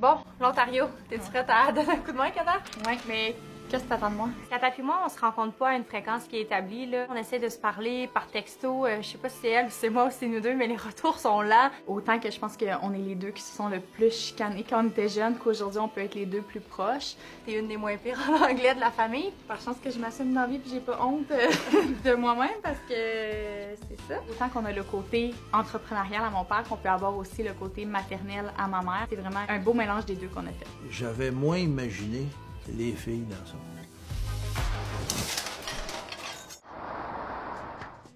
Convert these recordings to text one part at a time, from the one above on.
Bon, l'Ontario, t'es-tu prête à donner un coup de main, Kata? Ouais, mais qu'est-ce que t'attends de moi? Kata puis moi, on se rencontre pas à une fréquence qui est établie, là. On essaie de se parler par texto. Je sais pas si c'est elle, c'est moi ou c'est nous deux, mais les retours sont là. Autant que je pense qu'on est les deux qui se sont le plus chicanés quand on était jeunes, qu'aujourd'hui on peut être les deux plus proches. T'es une des moins pires en anglais de la famille. Par chance que je m'assume dans la vie puis j'ai pas honte de moi-même parce que c'est ça. Autant qu'on a le côté entrepreneurial à mon père, qu'on peut avoir aussi le côté maternel à ma mère. C'est vraiment un beau mélange des deux qu'on a fait. J'avais moins imaginé les filles dans ça.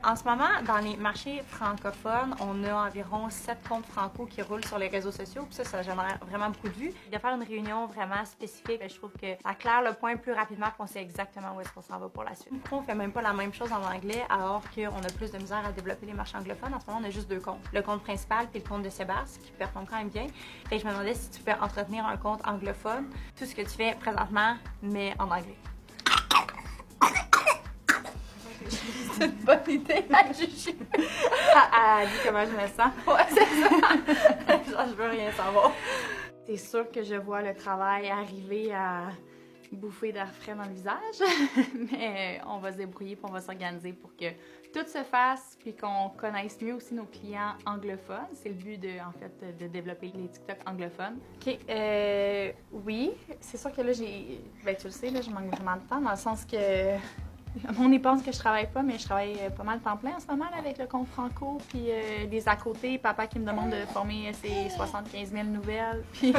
En ce moment, dans les marchés francophones, on a environ 7 comptes franco qui roulent sur les réseaux sociaux. Puis ça génère vraiment beaucoup de vues. De faire une réunion vraiment spécifique, je trouve que ça claire le point plus rapidement qu'on sait exactement où est-ce qu'on s'en va pour la suite. On fait même pas la même chose en anglais, alors qu'on a plus de misère à développer les marchés anglophones. En ce moment, on a juste 2 comptes. Le compte principal puis le compte de Sébastien, qui performe quand même bien. Fait que je me demandais si tu peux entretenir un compte anglophone, tout ce que tu fais présentement, mais en anglais. C'est une bonne idée à juger. Elle dit comment je me sens. Ouais, c'est ça. Genre, je veux rien savoir. C'est sûr que je vois le travail arriver à bouffer d'air frais dans le visage, mais on va se débrouiller puis on va s'organiser pour que tout se fasse puis qu'on connaisse mieux aussi nos clients anglophones. C'est le but en fait, de développer les TikTok anglophones. OK, oui, c'est sûr que là, tu le sais, là, je manque vraiment de temps dans le sens que on y pense que je travaille pas, mais je travaille pas mal temps plein en ce moment là, avec le compte franco, puis des à côté, papa qui me demande de former ses 75 000 nouvelles. Puis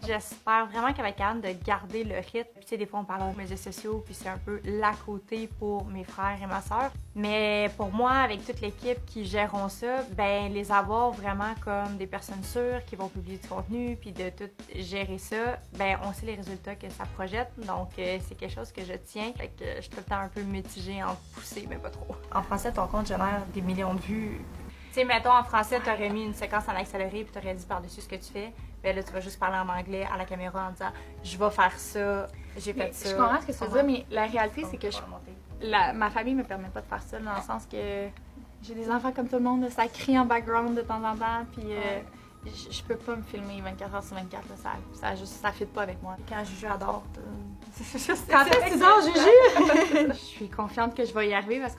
j'espère vraiment qu'elle va être capable de garder le rythme. Puis tu sais, des fois on parle aux médias sociaux, puis c'est un peu l'à côté pour mes frères et ma sœur. Mais pour moi, avec toute l'équipe qui gèrent ça, ben les avoir vraiment comme des personnes sûres qui vont publier du contenu, puis de tout gérer ça, ben on sait les résultats que ça projette. Donc c'est quelque chose que je tiens. Fait que je suis tout le temps un peu mitigée en pousser, mais pas trop. En français, ton compte génère des millions de vues. Tu sais, mettons, en français, t'aurais mis une séquence en accéléré puis t'aurais dit par-dessus ce que tu fais. Ben là, tu vas juste parler en anglais à la caméra en disant « Je vais faire ça, j'ai fait ça. » Je comprends ce que tu veux dire, mais la réalité, c'est que ma famille me permet pas de faire ça, dans le sens que j'ai des enfants comme tout le monde, ça crie en background de temps en temps, puis je peux pas me filmer 24 heures sur 24, là, ça fit pas avec moi. Quand Juju adore, quand est-ce que tu dors, Juju? Je suis confiante que je vais y arriver parce